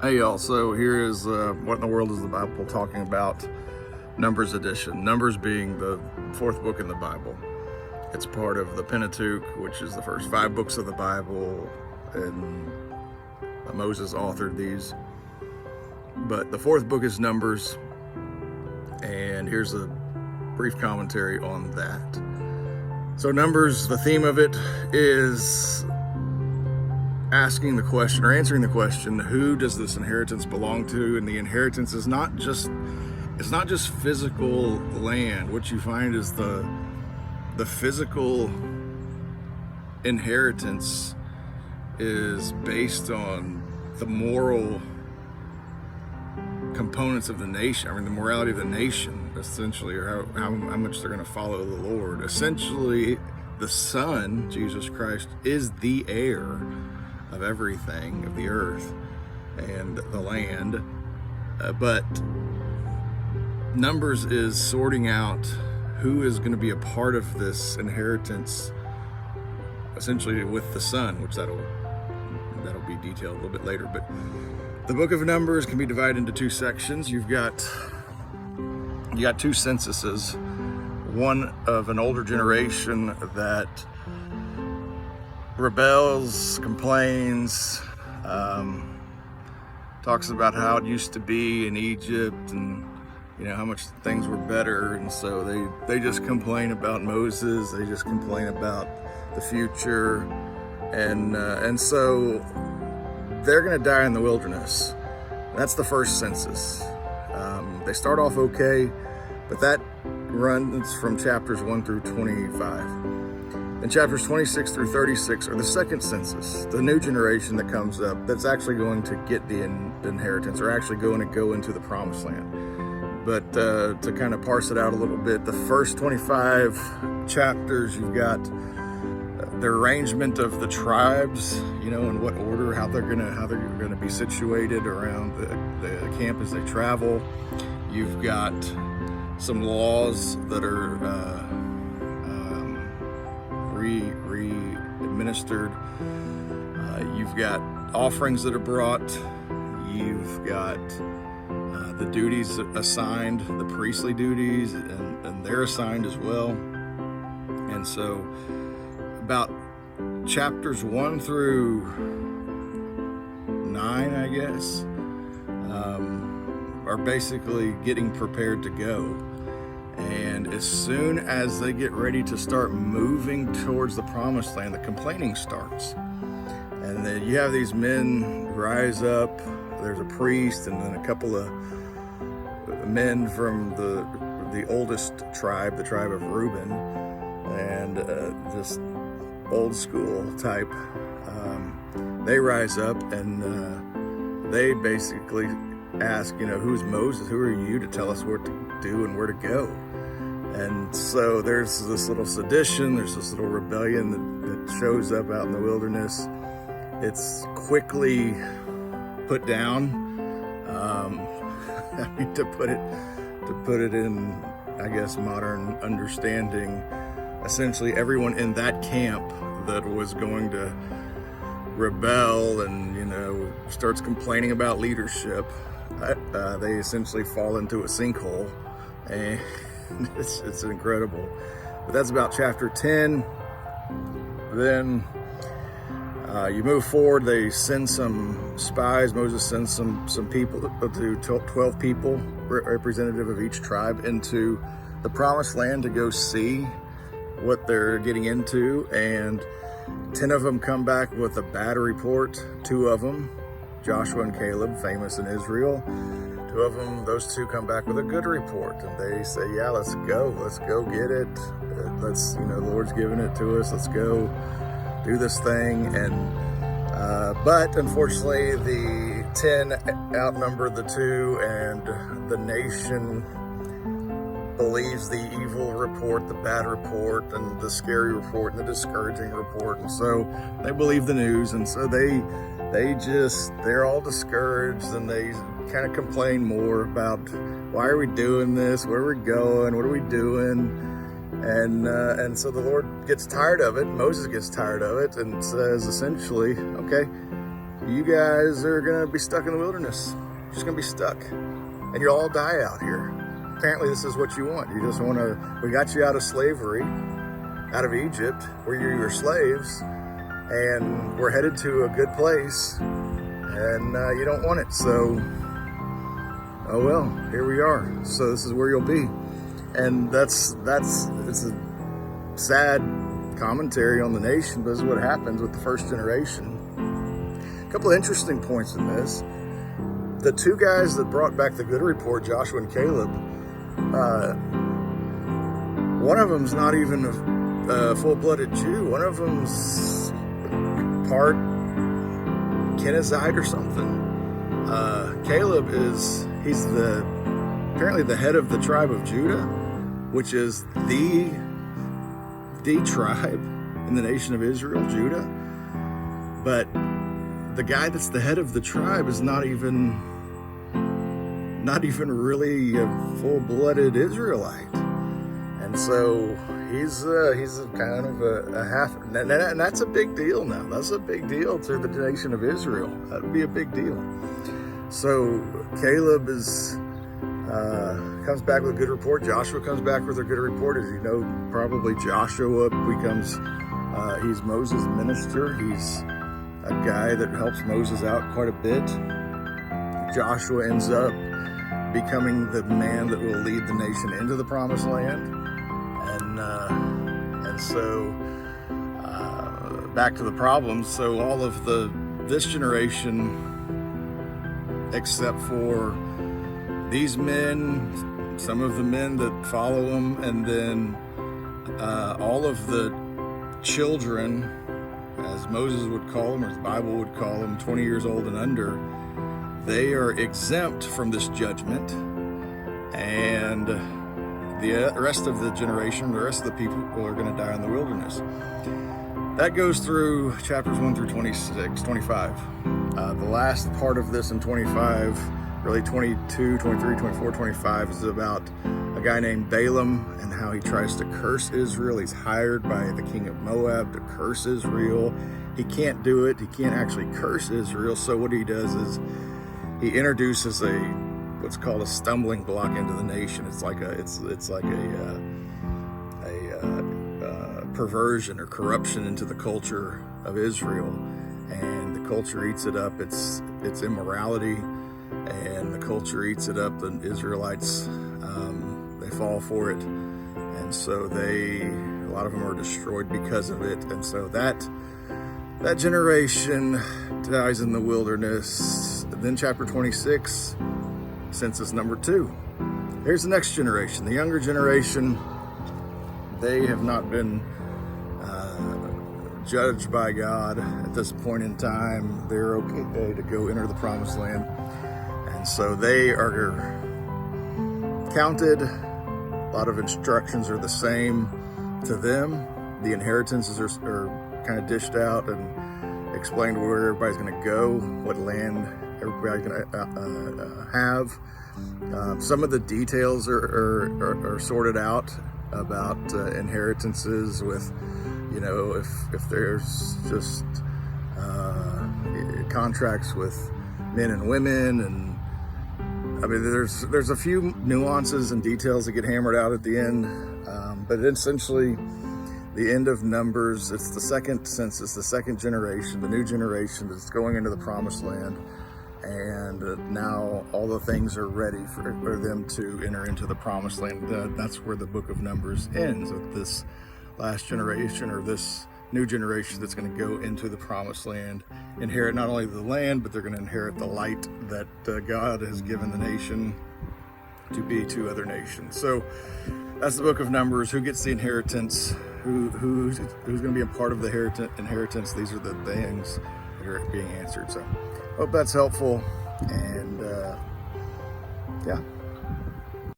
Hey y'all, so here is what in the world is the Bible talking about? Numbers edition. Numbers being the fourth book in the Bible. It's part of the Pentateuch, which is the first 5 books of the Bible, and Moses authored these. But the fourth book is Numbers, and here's a brief commentary on that. So Numbers, the theme of it is asking the question or answering the question, who does this inheritance belong to? And the inheritance is not just physical land. What you find is the physical inheritance is based on the moral components of the nation. I mean, the morality of the nation, essentially, or how much they're going to follow the Lord. Essentially, the Son, Jesus Christ, is the heir of everything, of the earth and the land. But Numbers is sorting out who is going to be a part of this inheritance, essentially with the Son, which that'll be detailed a little bit later. But the book of Numbers can be divided into 2 sections. You got 2 censuses, one of an older generation that rebels, complains, talks about how it used to be in Egypt and how much things were better, and so they just complain about Moses, they just complain about the future, and so they're going to die in the wilderness. That's the first census. They start off okay, but that runs from chapters 1 through 25. And chapters 26 through 36 are the second census, the new generation that comes up that's actually going to get the inheritance, or actually going to go into the promised land. But to kind of parse it out a little bit, the first 25 chapters, you've got the arrangement of the tribes, in what order, how they're gonna be situated around the camp as they travel. You've got some laws that are re-administered. You've got offerings that are brought. You've got the duties assigned, the priestly duties, and they're assigned as well. And so about chapters 1 through 9, I guess, are basically getting prepared to go. And as soon as they get ready to start moving towards the promised land, the complaining starts. And then you have these men rise up. There's a priest and then a couple of men from the oldest tribe, the tribe of Reuben, and just old school type. They rise up and they basically ask, who's Moses? Who are you to tell us what to do and where to go? And so there's this little sedition, there's this little rebellion that shows up out in the wilderness. It's quickly put down. I mean, to put it in, I guess, modern understanding, essentially everyone in that camp that was going to rebel and starts complaining about leadership, they essentially fall into a sinkhole, and it's incredible. But that's about chapter 10. Then you move forward. They send some spies. Moses sends some people, to 12 people, representative of each tribe, into the promised land to go see what they're getting into. And 10 of them come back with a bad report. 2 of them, Joshua and Caleb, famous in Israel, 2 of them, those 2 come back with a good report, and they say, yeah, let's go get it. The Lord's given it to us. Let's go do this thing. And but unfortunately, the 10 outnumber the 2, and the nation believes the evil report, the bad report, and the scary report, and the discouraging report. And so they believe the news, and so they're all discouraged, and they kind of complain more about, why are we doing this? Where are we going? What are we doing? And so the Lord gets tired of it. Moses gets tired of it and says, essentially, okay, you guys are gonna be stuck in the wilderness. You're just gonna be stuck, and you'll all die out here. Apparently this is what you want. You just want to, we got you out of slavery, out of Egypt, where you were slaves, and we're headed to a good place, and you don't want it. So, oh well, here we are. So this is where you'll be. And it's a sad commentary on the nation, but this is what happens with the first generation. A couple of interesting points in this. The two guys that brought back the good report, Joshua and Caleb, one of them's not even a full-blooded Jew. One of them's part Kenizzite or something. Caleb he's apparently the head of the tribe of Judah, which is the tribe in the nation of Israel, Judah. But the guy that's the head of the tribe is not even really a full-blooded Israelite, and so he's a kind of a half, and that's a big deal now. That's a big deal to the nation of Israel. That would be a big deal. So Caleb comes back with a good report. Joshua comes back with a good report. As you know, probably Joshua becomes he's Moses' minister. He's a guy that helps Moses out quite a bit. Joshua ends up becoming the man that will lead the nation into the promised land. And so back to the problems. So all of this generation, except for these men, some of the men that follow them, and then all of the children, as Moses would call them, or the Bible would call them, 20 years old and under, they are exempt from this judgment, and the rest of the generation, the rest of the people are going to die in the wilderness. That goes through chapters 1 through 25. The last part of this in 25, really 22, 23, 24, 25, is about a guy named Balaam and how he tries to curse Israel. He's hired by the king of Moab to curse Israel. He can't do it. He can't actually curse Israel. So what he does is he introduces what's called a stumbling block into the nation. It's like a perversion or corruption into the culture of Israel, and the culture eats it up. It's immorality, and the culture eats it up. The Israelites, they fall for it, and so a lot of them are destroyed because of it. And so that generation dies in the wilderness. Then chapter 26, census number 2. Here's the next generation, the younger generation. They have not been judged by God at this point in time. They're okay to go enter the promised land, and so they are counted. A lot of instructions are the same to them. The inheritances are kind of dished out and explained where everybody's going to go, what land everybody's going to have. Some of the details are sorted out about inheritances with, if there's just contracts with men and women, and I mean there's a few nuances and details that get hammered out at the end, but essentially the end of Numbers, it's the second census, the second generation, the new generation that's going into the promised land, and now all the things are ready for them to enter into the promised land. That's where the book of Numbers ends, with this last generation, or this new generation that's going to go into the promised land, inherit not only the land, but they're going to inherit the light that God has given the nation to be to other nations. So that's the book of Numbers. Who gets the inheritance? Who's going to be a part of the inheritance? These are the things that are being answered. So hope that's helpful, and yeah.